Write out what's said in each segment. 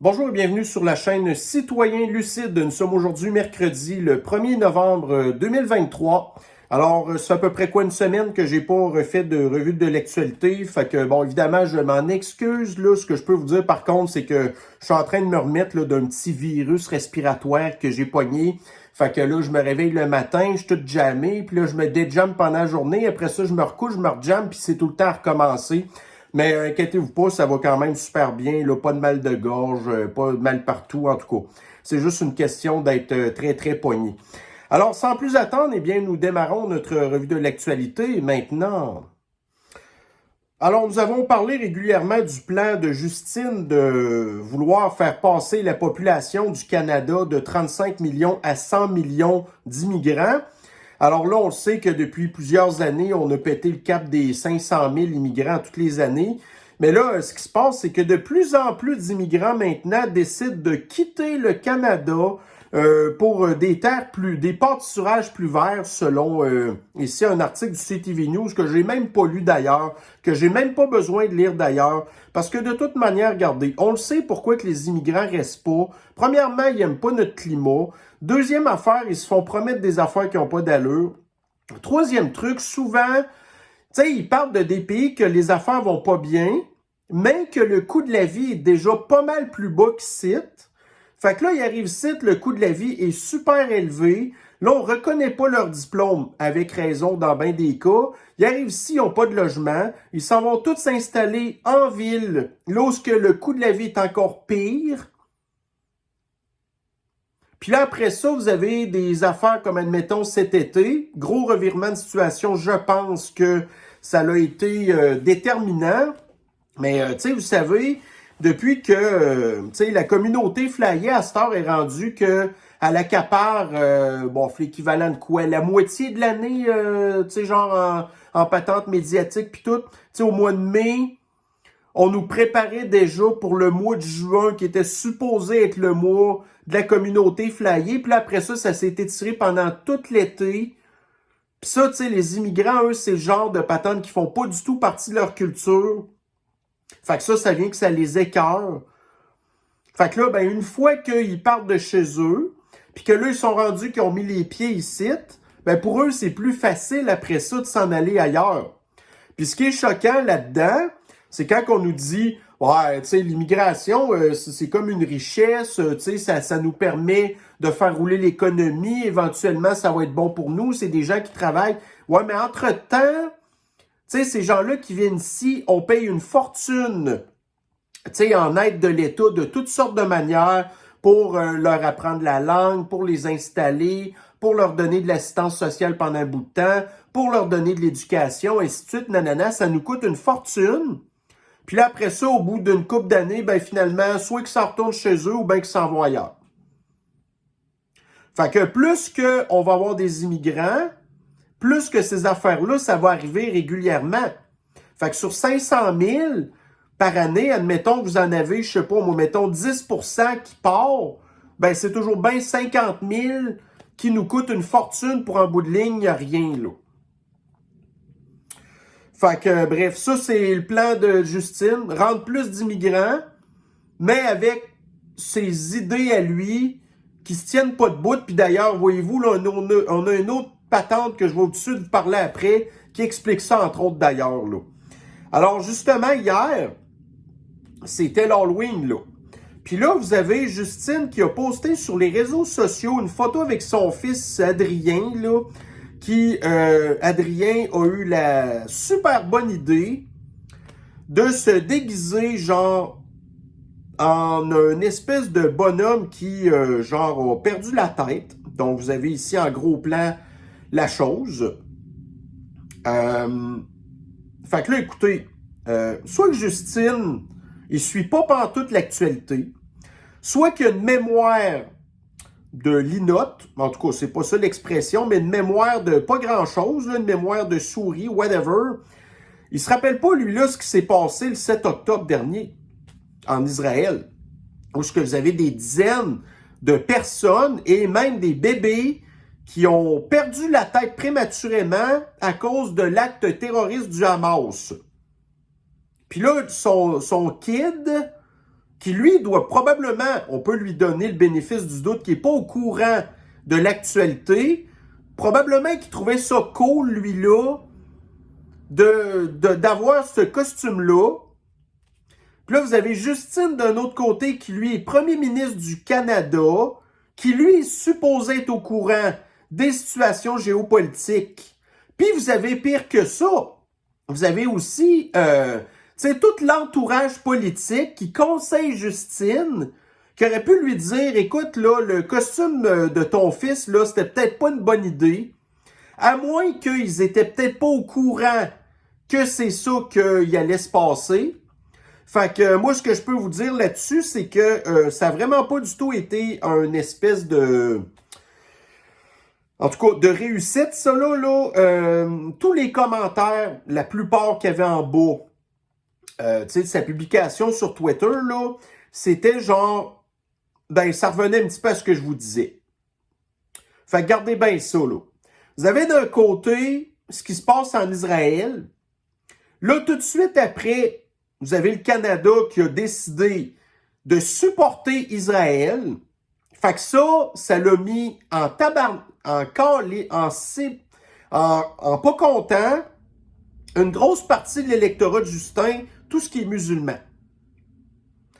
Bonjour et bienvenue sur la chaîne Citoyen Lucide. Nous sommes aujourd'hui mercredi le 1er novembre 2023. Alors, c'est à peu près une semaine que j'ai pas refait de revue de l'actualité. Fait que, bon, évidemment, je m'en excuse. Là, ce que je peux vous dire, par contre, c'est que je suis en train de me remettre là, d'un petit virus respiratoire que j'ai pogné. Fait que là, je me réveille le matin, je suis tout jammé, puis là, je me déjamme pendant la journée. Après ça, je me recouche, je me rejamme, puis c'est tout le temps à recommencer. Mais inquiétez-vous pas, ça va quand même super bien. Là, pas de mal de gorge, pas de mal partout, en tout cas. C'est juste une question d'être très, très poigné. Alors, sans plus attendre, eh bien, nous démarrons notre revue de l'actualité maintenant. Alors, nous avons parlé régulièrement du plan de Justine de vouloir faire passer la population du Canada de 35 millions à 100 millions d'immigrants. Alors là, on le sait que depuis plusieurs années, on a pété le cap des 500 000 immigrants toutes les années. Mais là, ce qui se passe, c'est que de plus en plus d'immigrants maintenant décident de quitter le Canada pour des pâturages plus verts, selon ici un article du CTV News que j'ai même pas lu d'ailleurs, que j'ai même pas besoin de lire d'ailleurs, parce que de toute manière, regardez, on le sait pourquoi que les immigrants restent pas. Premièrement, ils aiment pas notre climat. Deuxième affaire, ils se font promettre des affaires qui n'ont pas d'allure. Troisième truc, souvent, tu sais, ils parlent de des pays que les affaires vont pas bien, mais que le coût de la vie est déjà pas mal plus bas qu'ici. Fait que là, ils arrivent ici, le coût de la vie est super élevé. Là, on reconnaît pas leur diplôme, avec raison dans bien des cas. Ils arrivent ici, ils n'ont pas de logement. Ils s'en vont tous s'installer en ville, là où le coût de la vie est encore pire. Puis là, après ça, vous avez des affaires comme, admettons, cet été. Gros revirement de situation, je pense que ça a été déterminant. Mais, tu sais, vous savez, depuis que, tu sais, la communauté flyée à cette heure est rendue que elle accapare, bon, l'équivalent de quoi? La moitié de l'année, tu sais, genre en patente médiatique puis tout. Tu sais, au mois de mai, on nous préparait déjà pour le mois de juin, qui était supposé être le mois de la communauté flyée. Puis là, après ça, ça s'est étiré pendant tout l'été. Puis ça, tu sais, les immigrants, eux, c'est le genre de patentes qui font pas du tout partie de leur culture. Fait que ça vient que ça les écœure. Fait que là, ben, une fois qu'ils partent de chez eux, puis que là, ils sont rendus qu'ils ont mis les pieds ici, ben, pour eux, c'est plus facile après ça de s'en aller ailleurs. Puis ce qui est choquant là-dedans, c'est quand on nous dit, ouais, tu sais, l'immigration, c'est comme une richesse, tu sais, ça nous permet de faire rouler l'économie, éventuellement, ça va être bon pour nous, c'est des gens qui travaillent. Ouais, mais entre-temps, tu sais, ces gens-là qui viennent ici, on paye une fortune, tu sais, en aide de l'État de toutes sortes de manières pour leur apprendre la langue, pour les installer, pour leur donner de l'assistance sociale pendant un bout de temps, pour leur donner de l'éducation, et ainsi de suite, nanana, ça nous coûte une fortune. Puis là, après ça, au bout d'une couple d'années, ben finalement, soit qu'ils s'en retournent chez eux ou bien qu'ils s'en vont ailleurs. Fait que plus qu'on va avoir des immigrants, plus que ces affaires-là, ça va arriver régulièrement. Fait que sur 500 000 par année, admettons que vous en avez, je sais pas, moi, mettons 10% qui part, ben c'est toujours bien 50 000 qui nous coûte une fortune pour un bout de ligne, il n'y a rien là. Fait que, bref, ça, c'est le plan de Justine. Rendre plus d'immigrants, mais avec ses idées à lui qui se tiennent pas debout. Puis d'ailleurs, voyez-vous, là, on a une autre patente que je vais au-dessus de vous parler après, qui explique ça, entre autres, d'ailleurs, là. Alors, justement, hier, c'était l'Halloween, là. Puis là, vous avez Justine qui a posté sur les réseaux sociaux une photo avec son fils Adrien, là, qui, Adrien, a eu la super bonne idée de se déguiser, genre, en une espèce de bonhomme qui, genre, a perdu la tête. Donc, vous avez ici en gros plan la chose. Fait que là, écoutez, soit que Justine, il suit pas pantoute l'actualité, soit qu'il y a une mémoire de linotte, en tout cas, c'est pas ça l'expression, mais une mémoire de pas grand-chose, une mémoire de souris, whatever. Il se rappelle pas, lui, là, ce qui s'est passé le 7 octobre dernier en Israël, où ce que vous avez des dizaines de personnes et même des bébés qui ont perdu la tête prématurément à cause de l'acte terroriste du Hamas. Puis là, son kid, qui lui doit probablement, on peut lui donner le bénéfice du doute, qui n'est pas au courant de l'actualité, probablement qu'il trouvait ça cool, lui-là, d'avoir ce costume-là. Puis là, vous avez Justine d'un autre côté, qui lui est premier ministre du Canada, qui lui est supposé être au courant des situations géopolitiques. Puis vous avez pire que ça. Vous avez aussi tout l'entourage politique qui conseille Justine, qui aurait pu lui dire, écoute, là, le costume de ton fils, là, c'était peut-être pas une bonne idée. À moins qu'ils étaient peut-être pas au courant que c'est ça qu'il allait se passer. Fait que moi, ce que je peux vous dire là-dessus, c'est que ça n'a vraiment pas du tout été une espèce de... En tout cas, de réussite, ça là. Tous les commentaires, la plupart qu'il y avait en bas, de sa publication sur Twitter, là, c'était genre... Ben, ça revenait un petit peu à ce que je vous disais. Fait que gardez bien ça, là. Vous avez d'un côté ce qui se passe en Israël. Là, tout de suite après, vous avez le Canada qui a décidé de supporter Israël. Fait que ça l'a mis en pas content une grosse partie de l'électorat de Justin, tout ce qui est musulman.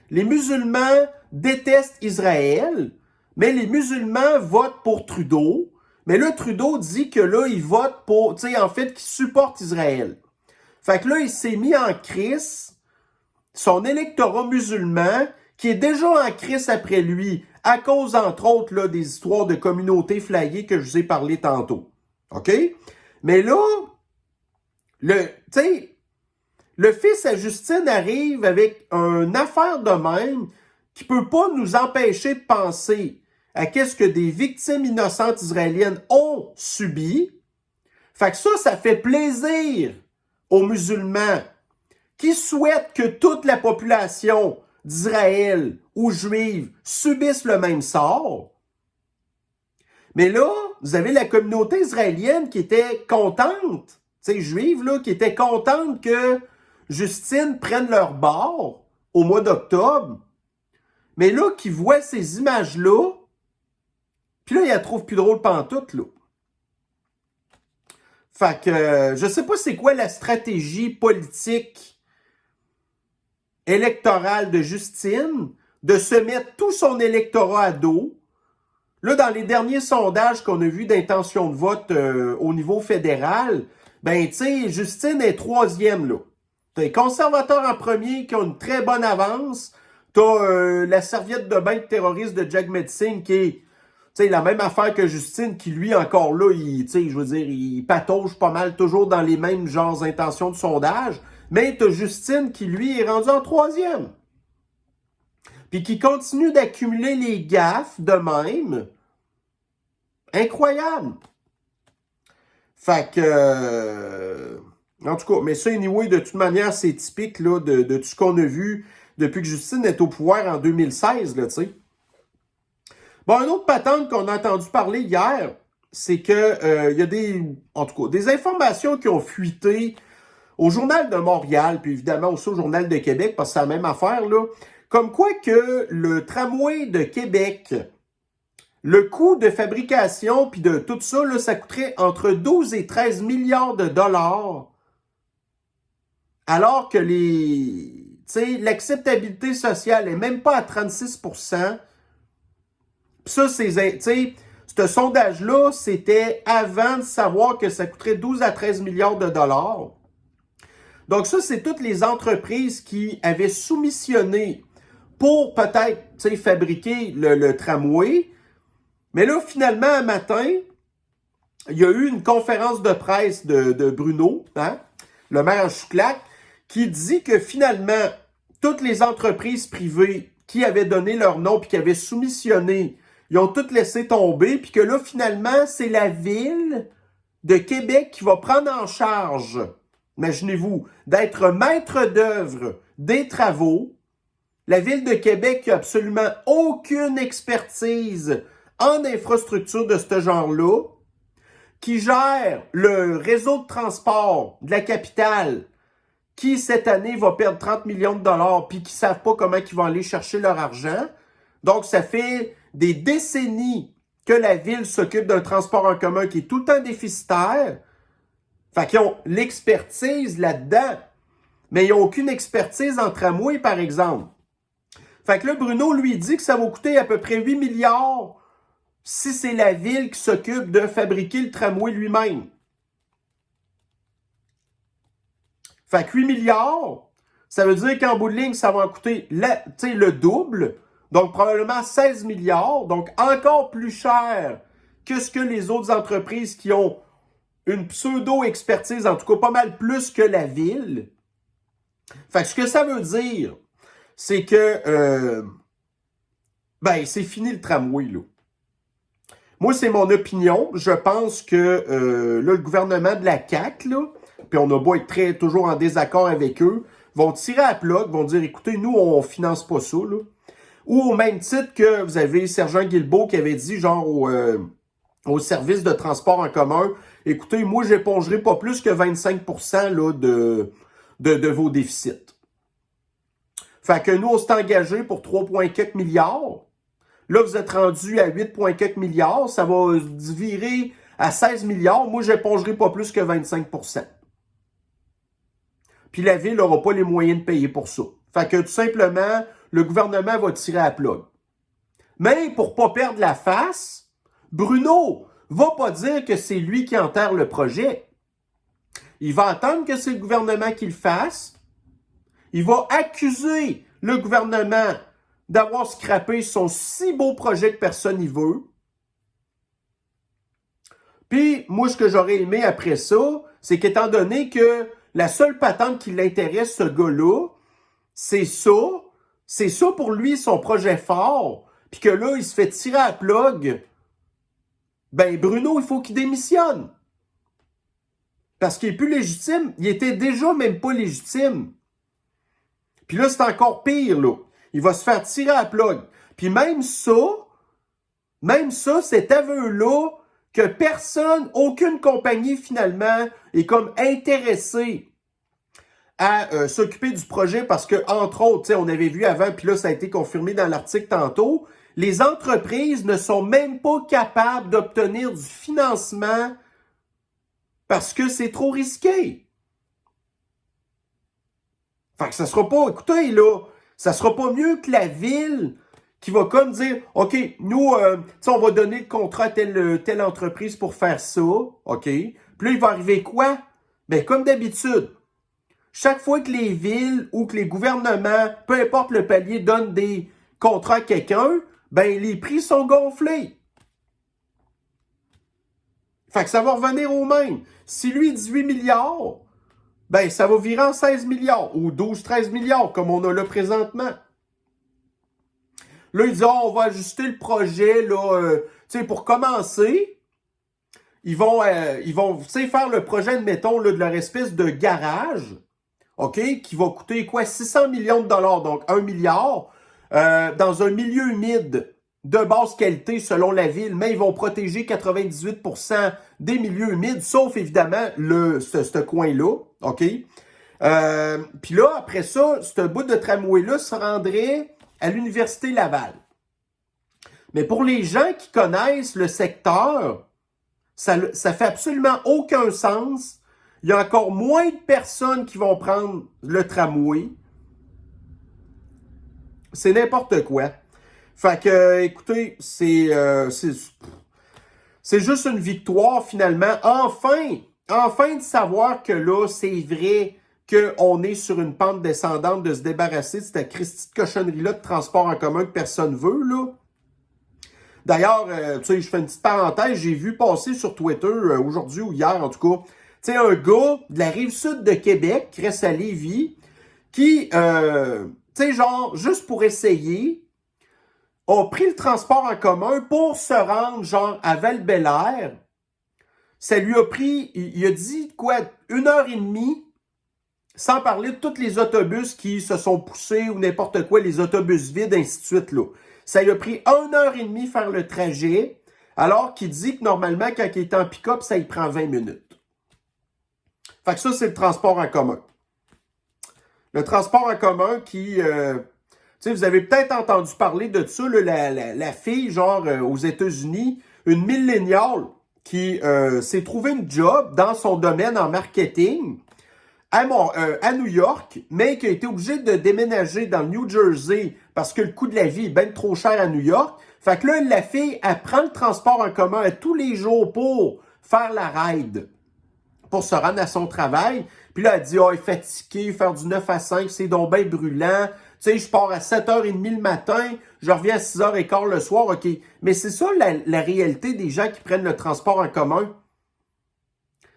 Les musulmans détestent Israël, mais les musulmans votent pour Trudeau. Mais là, Trudeau dit que là, il vote pour, en fait, qu'il supporte Israël. Fait que là, il s'est mis en crise son électorat musulman, qui est déjà en crise après lui, à cause, entre autres, là, des histoires de communautés flyées que je vous ai parlé tantôt. OK? Mais là, le fils à Justine arrive avec une affaire de même qui peut pas nous empêcher de penser à qu'est-ce que des victimes innocentes israéliennes ont subi. Fait que ça fait plaisir aux musulmans qui souhaitent que toute la population d'Israël ou juive subisse le même sort. Mais là, vous avez la communauté israélienne qui était contente, juive, là, qui était contente que Justine prenne leur bord au mois d'octobre. Mais là, qui voit ces images-là, puis là, il la trouve plus drôle pantoute, là. Fait que, je sais pas c'est quoi la stratégie politique électorale de Justine, de se mettre tout son électorat à dos. Là, dans les derniers sondages qu'on a vus d'intention de vote au niveau fédéral, ben, tu sais, Justine est troisième, là. T'as les conservateurs en premier qui ont une très bonne avance. T'as la serviette de bain terroriste de Jagmeet Singh qui est la même affaire que Justine, qui lui, encore là, il patauge pas mal, toujours dans les mêmes genres intentions de sondage. Mais t'as Justine qui, lui, est rendu en troisième. Puis qui continue d'accumuler les gaffes de même. Incroyable. Fait que... en tout cas, mais ça, anyway, de toute manière, c'est typique là, de tout ce qu'on a vu depuis que Justine est au pouvoir en 2016, là, tu sais. Bon, une autre patente qu'on a entendu parler hier, c'est que y a des informations qui ont fuité au Journal de Montréal, puis évidemment aussi au Journal de Québec, parce que c'est la même affaire, là. Comme quoi que le tramway de Québec, le coût de fabrication, puis de tout ça, là, ça coûterait entre 12 et 13 milliards de dollars, alors que l'acceptabilité sociale n'est même pas à 36%. Puis ça, ce sondage-là, c'était avant de savoir que ça coûterait 12 à 13 milliards de dollars. Donc ça, c'est toutes les entreprises qui avaient soumissionné pour peut-être fabriquer le tramway. Mais là, finalement, un matin, il y a eu une conférence de presse de Bruno, hein, le maire Chouclac, qui dit que finalement, toutes les entreprises privées qui avaient donné leur nom puis qui avaient soumissionné, ils ont toutes laissé tomber, puis que là, finalement, c'est la ville de Québec qui va prendre en charge, imaginez-vous, d'être maître d'œuvre des travaux. La ville de Québec qui n'a absolument aucune expertise en infrastructure de ce genre-là, qui gère le réseau de transport de la capitale, qui, cette année, va perdre 30 millions de dollars, puis qui ne savent pas comment ils vont aller chercher leur argent. Donc, ça fait des décennies que la ville s'occupe d'un transport en commun qui est tout le temps déficitaire. Fait qu'ils ont l'expertise là-dedans, mais ils n'ont aucune expertise en tramway, par exemple. Fait que là, Bruno lui dit que ça va coûter à peu près 8 milliards si c'est la ville qui s'occupe de fabriquer le tramway lui-même. Fait que 8 milliards, ça veut dire qu'en bout de ligne, ça va en coûter le double. Donc, probablement 16 milliards. Donc, encore plus cher que ce que les autres entreprises qui ont une pseudo-expertise, en tout cas pas mal plus que la ville. Fait que ce que ça veut dire, c'est que, c'est fini le tramway, là. Moi, c'est mon opinion. Je pense que là, le gouvernement de la CAQ, là, puis on a beau être toujours en désaccord avec eux, vont tirer à plat, vont dire, écoutez, nous, on finance pas ça, là. Ou au même titre que vous avez Sergent Guilbeault qui avait dit, genre, au service de transport en commun, écoutez, moi, j'épongerai pas plus que 25% là, de vos déficits. Fait que nous, on s'est engagé pour 3,4 milliards. Là, vous êtes rendu à 8,4 milliards. Ça va virer à 16 milliards. Moi, j'épongerai pas plus que 25%. Puis la ville n'aura pas les moyens de payer pour ça. Fait que tout simplement, le gouvernement va tirer à plug. Mais pour pas perdre la face, Bruno va pas dire que c'est lui qui enterre le projet. Il va attendre que c'est le gouvernement qui le fasse. Il va accuser le gouvernement d'avoir scrappé son si beau projet que personne n'y veut. Puis, moi, ce que j'aurais aimé après ça, c'est qu'étant donné que la seule patente qui l'intéresse, ce gars-là, c'est ça pour lui, son projet fort, puis que là, il se fait tirer à plug, ben Bruno, il faut qu'il démissionne. Parce qu'il est plus légitime. Il était déjà même pas légitime. Puis là, c'est encore pire, là. Il va se faire tirer à plug. Puis même ça, cet aveu-là, que personne, aucune compagnie finalement, est comme intéressée à s'occuper du projet parce que, entre autres, on avait vu avant, puis là, ça a été confirmé dans l'article tantôt, les entreprises ne sont même pas capables d'obtenir du financement parce que c'est trop risqué. Fait que ça sera pas, écoutez, là, ça sera pas mieux que la ville qui va comme dire, OK, nous, on va donner le contrat à telle entreprise pour faire ça, OK? Puis là, il va arriver quoi? Ben, comme d'habitude, chaque fois que les villes ou que les gouvernements, peu importe le palier, donnent des contrats à quelqu'un, ben, les prix sont gonflés. Fait que ça va revenir au même. Si lui, 18 milliards, ben, ça va virer en 16 milliards ou 12-13 milliards, comme on a là présentement. Là, il dit, on va ajuster le projet, là, pour commencer. Ils vont faire le projet, admettons, là, de leur espèce de garage, OK, qui va coûter quoi? 600 millions de dollars, donc 1 milliard, dans un milieu humide de basse qualité selon la ville, mais ils vont protéger 98% des milieux humides, sauf évidemment ce coin-là, OK? Puis là, après ça, ce bout de tramway-là se rendrait à l'Université Laval. Mais pour les gens qui connaissent le secteur, ça fait absolument aucun sens. Il y a encore moins de personnes qui vont prendre le tramway. C'est n'importe quoi. Fait que, écoutez, c'est juste une victoire finalement. Enfin de savoir que là, c'est vrai qu'on est sur une pente descendante de se débarrasser de cette Christie de cochonnerie-là de transport en commun que personne veut, là. D'ailleurs, je fais une petite parenthèse, j'ai vu passer sur Twitter aujourd'hui ou hier, en tout cas, un gars de la Rive-Sud de Québec, qui reste à Lévis, qui, juste pour essayer, a pris le transport en commun pour se rendre, genre, à Val-Bélair. Ça lui a pris, il a dit, quoi, 1h30, sans parler de tous les autobus qui se sont poussés ou n'importe quoi, les autobus vides, ainsi de suite, là. Ça lui a pris 1h30 faire le trajet, alors qu'il dit que normalement, quand il est en pick-up, ça y prend 20 minutes. Fait que ça, c'est le transport en commun. Le transport en commun qui... tu sais, vous avez peut-être entendu parler de ça, là, la fille, genre, aux États-Unis, une milléniale qui s'est trouvé une job dans son domaine en marketing à New York, mais qui a été obligée de déménager dans le New Jersey parce que le coût de la vie est bien trop cher à New York. Fait que là, la fille, elle prend le transport en commun tous les jours pour faire la ride, pour se rendre à son travail. Puis là, elle dit, oh, elle est fatiguée, faire du 9 à 5, c'est donc bien brûlant. Tu sais, je pars à 7h30 le matin, je reviens à 6h15 le soir, OK. Mais c'est ça la réalité des gens qui prennent le transport en commun.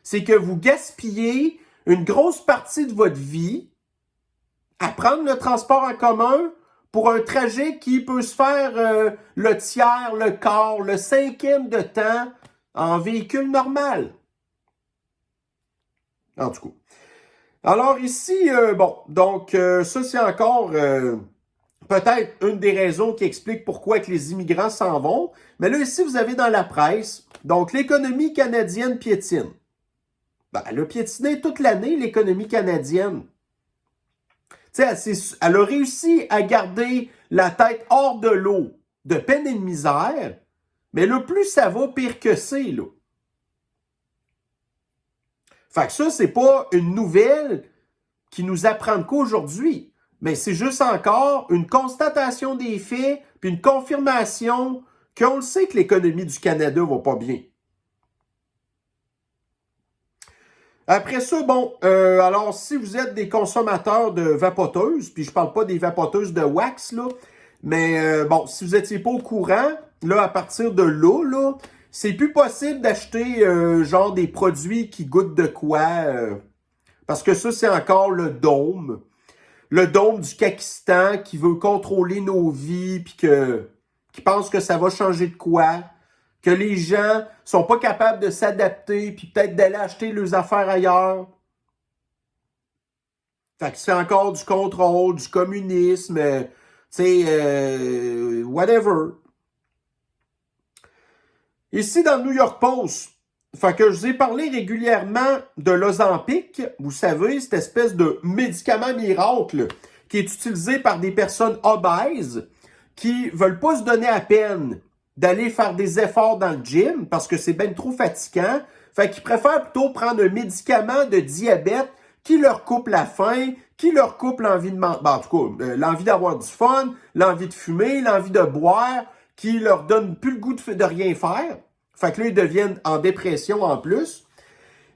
C'est que vous gaspillez une grosse partie de votre vie à prendre le transport en commun pour un trajet qui peut se faire le tiers, le quart, le cinquième de temps en véhicule normal. En tout cas. Alors ici, bon, donc ça c'est encore peut-être une des raisons qui explique pourquoi que les immigrants s'en vont. Mais là ici, vous avez dans la presse, donc l'économie canadienne piétine. Ben, elle a piétiné toute l'année, l'économie canadienne. Tu sais, elle a réussi à garder la tête hors de l'eau, de peine et de misère, mais là, plus ça va, pire que c'est, là. Fait que ça, c'est pas une nouvelle qui nous apprend qu'aujourd'hui, mais c'est juste encore une constatation des faits, puis une confirmation qu'on le sait que l'économie du Canada va pas bien. Après ça, bon, alors si vous êtes des consommateurs de vapoteuses, puis je parle pas des vapoteuses de wax, là, mais bon, si vous n'étiez pas au courant, là, à partir de là, c'est plus possible d'acheter genre des produits qui goûtent de quoi, parce que ça, c'est encore le dôme du Kakistan qui veut contrôler nos vies, puis qui pense que ça va changer de quoi, que les gens sont pas capables de s'adapter, puis peut-être d'aller acheter leurs affaires ailleurs. Fait que c'est encore du contrôle, du communisme, tu sais, whatever. Ici, dans le New York Post, fait que je vous ai parlé régulièrement de l'Ozempic, vous savez, cette espèce de médicament miracle qui est utilisé par des personnes obèses qui veulent pas se donner à peine d'aller faire des efforts dans le gym parce que c'est bien trop fatigant. Fait qu'ils préfèrent plutôt prendre un médicament de diabète qui leur coupe la faim, qui leur coupe l'envie de manger, ben, en tout cas, l'envie d'avoir du fun, l'envie de fumer, l'envie de boire, qui leur donne plus le goût de rien faire. Fait que là, ils deviennent en dépression en plus.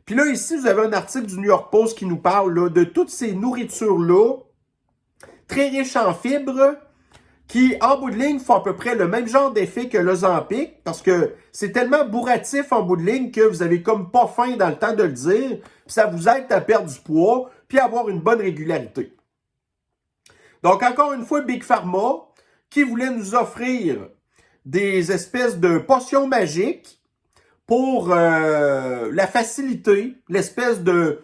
Puis là, ici, vous avez un article du New York Post qui nous parle là, de toutes ces nourritures-là, très riches en fibres, qui, en bout de ligne, font à peu près le même genre d'effet que l'Ozempic, parce que c'est tellement bourratif en bout de ligne que vous avez comme pas faim dans le temps de le dire, puis ça vous aide à perdre du poids, puis à avoir une bonne régularité. Donc, encore une fois, Big Pharma, qui voulait nous offrir des espèces de potions magiques pour la facilité, l'espèce de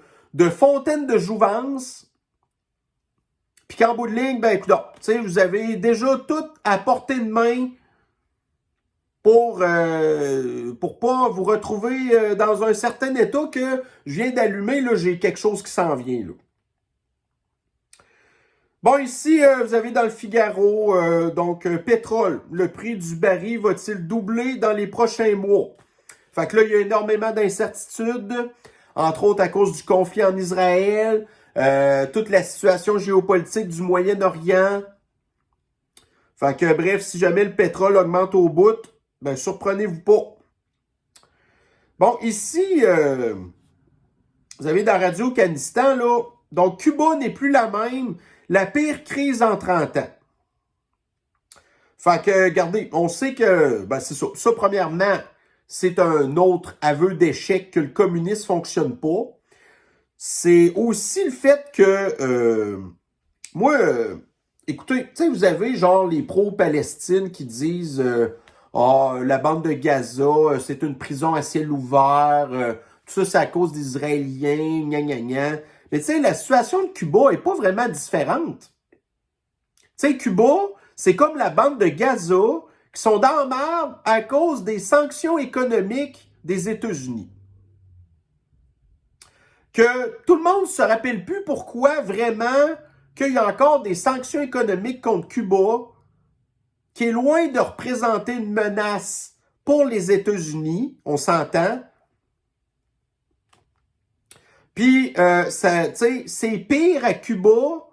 fontaine de jouvence. Puis qu'en bout de ligne, ben écoute, vous avez déjà tout à portée de main pour pas vous retrouver dans un certain état que je viens d'allumer, là, j'ai quelque chose qui s'en vient, là. Bon, ici, vous avez dans le Figaro, pétrole. Le prix du baril va-t-il doubler dans les prochains mois? Fait que là, il y a énormément d'incertitudes, entre autres à cause du conflit en Israël, toute la situation géopolitique du Moyen-Orient. Fait que, bref, si jamais le pétrole augmente au bout, ben, surprenez-vous pas. Bon, ici, vous avez dans Radio-Canistan, là, donc Cuba n'est plus la même. La pire crise en 30 ans. Fait que, regardez, on sait que, ben c'est ça. Ça, premièrement, c'est un autre aveu d'échec que le communisme fonctionne pas. C'est aussi le fait que, écoutez, tu sais, vous avez genre les pro-Palestine qui disent la bande de Gaza, c'est une prison à ciel ouvert, tout ça, c'est à cause des Israéliens, gna gna gna. Mais tu sais, la situation de Cuba est pas vraiment différente. Tu sais, Cuba, c'est comme la bande de Gaza qui sont dans la merde à cause des sanctions économiques des États-Unis. Que tout le monde se rappelle plus pourquoi vraiment qu'il y a encore des sanctions économiques contre Cuba, qui est loin de représenter une menace pour les États-Unis, on s'entend. Puis, c'est pire à Cuba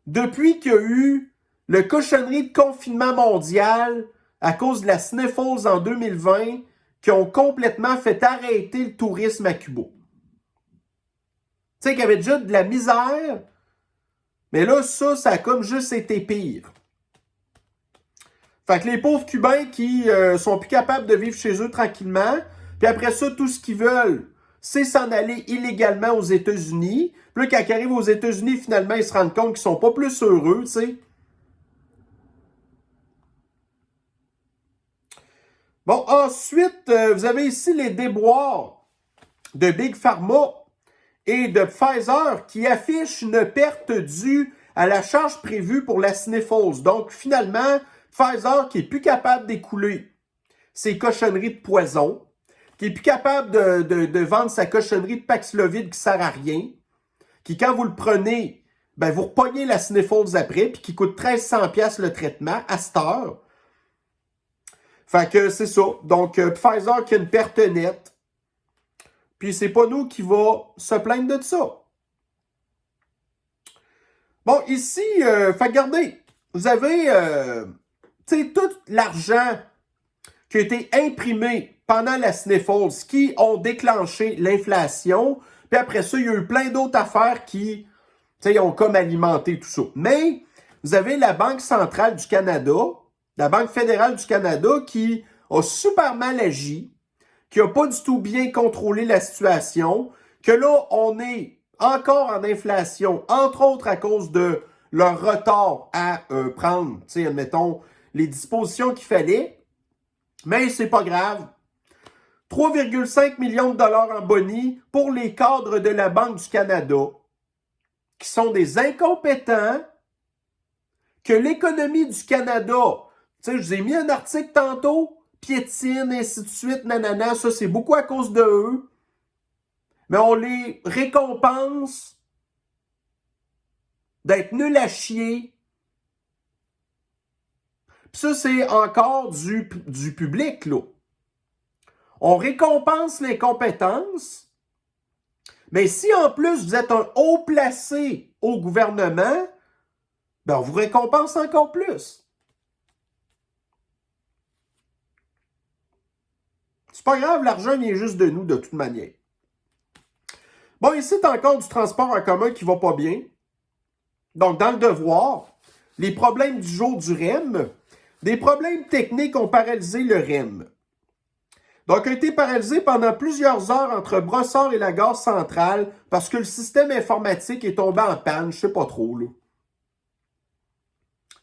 depuis qu'il y a eu le cochonnerie de confinement mondial à cause de la Sniffles en 2020 qui ont complètement fait arrêter le tourisme à Cuba. Tu sais qu'il y avait déjà de la misère, mais là, ça a comme juste été pire. Fait que les pauvres Cubains qui sont plus capables de vivre chez eux tranquillement, puis après ça, tout ce qu'ils veulent, c'est s'en aller illégalement aux États-Unis. Puis là, quand ils arrivent aux États-Unis, finalement, ils se rendent compte qu'ils sont pas plus heureux, tu sais. Bon, ensuite, vous avez ici les déboires de Big Pharma et de Pfizer qui affichent une perte due à la charge prévue pour la Sniffles. Donc, finalement, Pfizer qui est plus capable d'écouler ses cochonneries de poison, qui est plus capable de vendre sa cochonnerie de Paxlovid qui sert à rien, qui, quand vous le prenez, ben vous repognez la Sniffles après, puis qui coûte 1300$ le traitement à cette heure. Fait que c'est ça. Donc, Pfizer qui a une perte nette. Puis c'est pas nous qui va se plaindre de ça. Bon, ici, regardez, vous avez tout l'argent qui a été imprimé pendant la Sniffles qui ont déclenché l'inflation. Puis après ça, il y a eu plein d'autres affaires qui ont comme alimenté tout ça. Mais vous avez la Banque centrale du Canada, la Banque fédérale du Canada qui a super mal agi, qui n'a pas du tout bien contrôlé la situation, que là, on est encore en inflation, entre autres à cause de leur retard à prendre, admettons, les dispositions qu'il fallait. Mais c'est pas grave. 3,5 millions de dollars en boni pour les cadres de la Banque du Canada, qui sont des incompétents, que l'économie du Canada, je vous ai mis un article tantôt, piétine, ainsi de suite, nanana, ça c'est beaucoup à cause de eux, mais on les récompense d'être nuls à chier. Puis ça, c'est encore du public, là. On récompense les compétences, mais si en plus vous êtes un haut placé au gouvernement, ben on vous récompense encore plus. C'est pas grave, l'argent vient juste de nous de toute manière. Bon, ici, c'est encore du transport en commun qui va pas bien. Donc, dans le devoir, les problèmes du jour du REM, des problèmes techniques ont paralysé le REM. Donc, a été paralysé pendant plusieurs heures entre Brossard et la gare centrale parce que le système informatique est tombé en panne, je sais pas trop, là.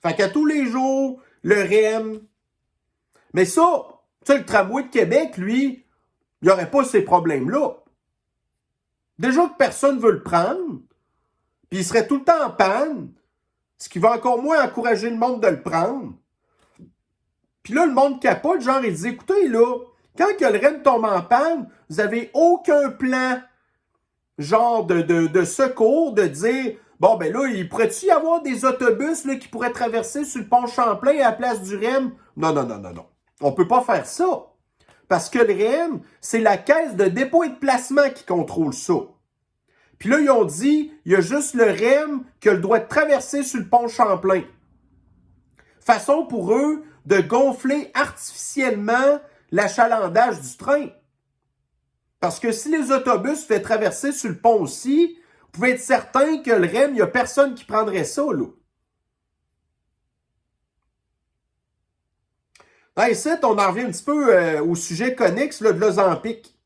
Fait qu'à tous les jours, le REM. Mais ça, le tramway de Québec, lui, il n'y aurait pas ces problèmes-là. Déjà que personne ne veut le prendre, puis il serait tout le temps en panne, ce qui va encore moins encourager le monde de le prendre. Puis là, le monde capote, genre, il dit, écoutez, là, quand que le REM tombe en panne, vous n'avez aucun plan, genre, de secours, de dire, bon, ben là, il pourrait-tu y avoir des autobus là, qui pourraient traverser sur le pont Champlain à la place du REM? Non, non, non, non, non. On ne peut pas faire ça. Parce que le REM, c'est la caisse de dépôt et de placement qui contrôle ça. Puis là, ils ont dit, il y a juste le REM qui a le droit de traverser sur le pont Champlain. Façon pour eux de gonfler artificiellement l'achalandage du train. Parce que si les autobus faisaient traverser sur le pont aussi, vous pouvez être certain que le REM, il n'y a personne qui prendrait ça, là. Là, ici, on en revient un petit peu au sujet connexe là, de l'Ozempic.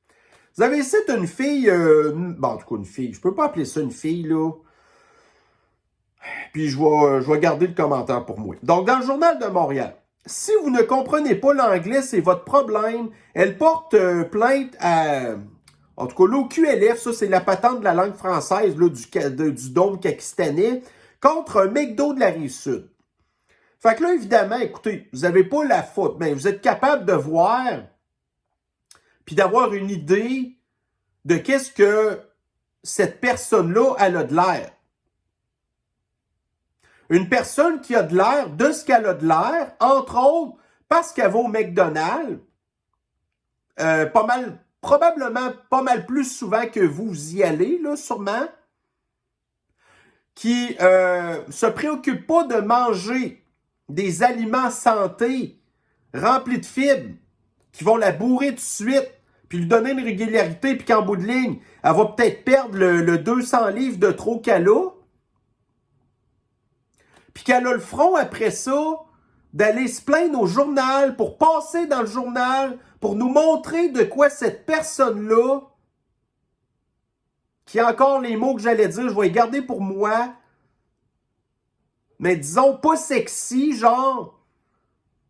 Vous avez ici une fille, bon, en tout cas une fille, je peux pas appeler ça une fille, là. Puis je vais garder le commentaire pour moi. Donc, dans le Journal de Montréal, si vous ne comprenez pas l'anglais, c'est votre problème. Elle porte plainte à... En tout cas, l'OQLF, ça, c'est la patente de la langue française là, du dôme pakistanais, contre un McDo de la Rive-Sud. Fait que là, évidemment, écoutez, vous n'avez pas la faute, mais vous êtes capable de voir puis d'avoir une idée de qu'est-ce que cette personne-là, elle a de l'air. Une personne qui a de l'air de ce qu'elle a de l'air, entre autres, parce qu'elle va au McDonald's, probablement pas mal plus souvent que vous y allez, là, sûrement, qui se préoccupe pas de manger des aliments santé remplis de fibres, qui vont la bourrer tout de suite, puis lui donner une régularité, puis qu'en bout de ligne, elle va peut-être perdre le 200 livres de trop qu'elle a, puis qu'elle a le front après ça, d'aller se plaindre au journal, pour passer dans le journal, pour nous montrer de quoi cette personne-là, qui a encore les mots que j'allais dire, je vais les garder pour moi, mais disons pas sexy, genre.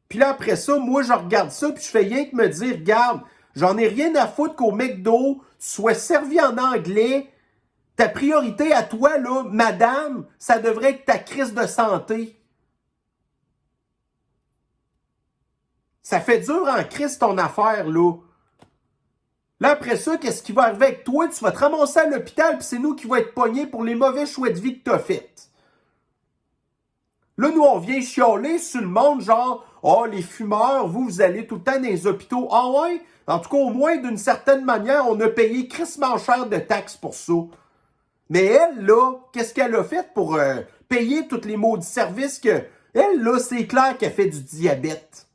Puis là, après ça, moi, je regarde ça, puis je fais rien que me dire, regarde, j'en ai rien à foutre qu'au McDo soit servi en anglais. Ta priorité à toi, là, madame, ça devrait être ta crise de santé. Ça fait dur en crise ton affaire, là. Là, après ça, qu'est-ce qui va arriver avec toi? Tu vas te ramasser à l'hôpital, puis c'est nous qui va être pognés pour les mauvais choix de vie que t'as fait. Là, nous, on vient chialer sur le monde, genre, oh, les fumeurs, vous allez tout le temps dans les hôpitaux. Ah ouais? En tout cas, au moins, d'une certaine manière, on a payé crissement cher de taxes pour ça. Mais elle, là, qu'est-ce qu'elle a fait pour payer tous les maudits services que... Elle, là, c'est clair qu'elle fait du diabète.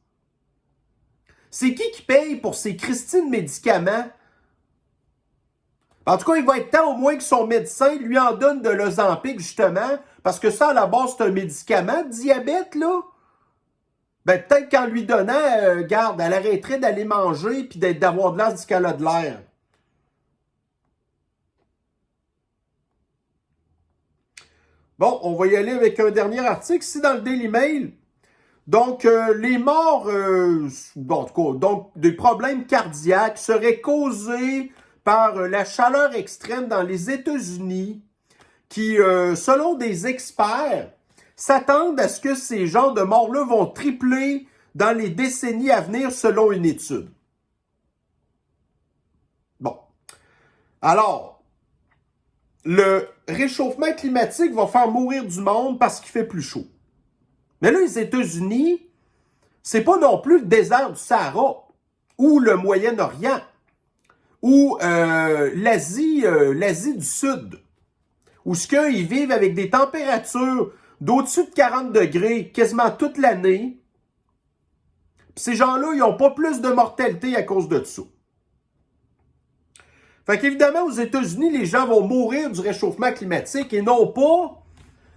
C'est qui paye pour ces Christines médicaments? En tout cas, il va être temps au moins que son médecin lui en donne de l'Ozempic, justement, parce que ça, à la base, c'est un médicament, diabète, là. Ben, peut-être qu'en lui donnant, garde, elle arrêterait d'aller manger puis d'avoir de l'air du qu'elle a de l'air. Bon, on va y aller avec un dernier article ici dans le Daily Mail. Donc, les morts, bon, en tout cas, donc, des problèmes cardiaques seraient causés par la chaleur extrême dans les États-Unis qui, selon des experts, s'attendent à ce que ces genres de morts-là vont tripler dans les décennies à venir selon une étude. Bon. Alors, le réchauffement climatique va faire mourir du monde parce qu'il fait plus chaud. Mais là, les États-Unis, c'est pas non plus le désert du Sahara ou le Moyen-Orient ou l'Asie du Sud, où ce qu'ils vivent avec des températures d'au-dessus de 40 degrés quasiment toute l'année. Puis ces gens-là, ils n'ont pas plus de mortalité à cause de ça. Fait qu'évidemment, aux États-Unis, les gens vont mourir du réchauffement climatique et non pas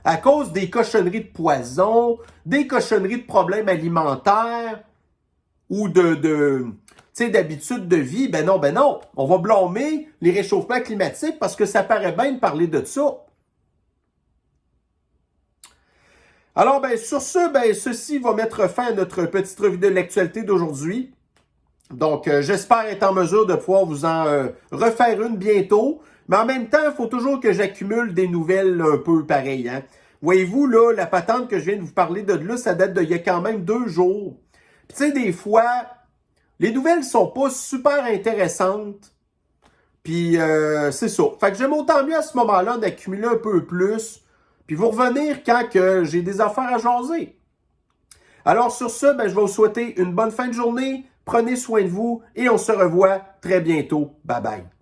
à cause des cochonneries de poison, des cochonneries de problèmes alimentaires ou d'habitudes de vie. Ben non. On va blâmer les réchauffements climatiques parce que ça paraît bien de parler de ça. Alors, ben, sur ce, ben, ceci va mettre fin à notre petite revue de l'actualité d'aujourd'hui. Donc, j'espère être en mesure de pouvoir vous en refaire une bientôt. Mais en même temps, il faut toujours que j'accumule des nouvelles un peu pareilles. Hein? Voyez-vous, là, la patente que je viens de vous parler de là, ça date d'il y a quand même 2 jours. Puis, tu sais, des fois, les nouvelles sont pas super intéressantes. Puis, c'est ça. Fait que j'aime autant mieux à ce moment-là d'accumuler un peu plus. Puis, vous revenir quand que j'ai des affaires à jaser. Alors, sur ce, ben, je vais vous souhaiter une bonne fin de journée. Prenez soin de vous et on se revoit très bientôt. Bye bye.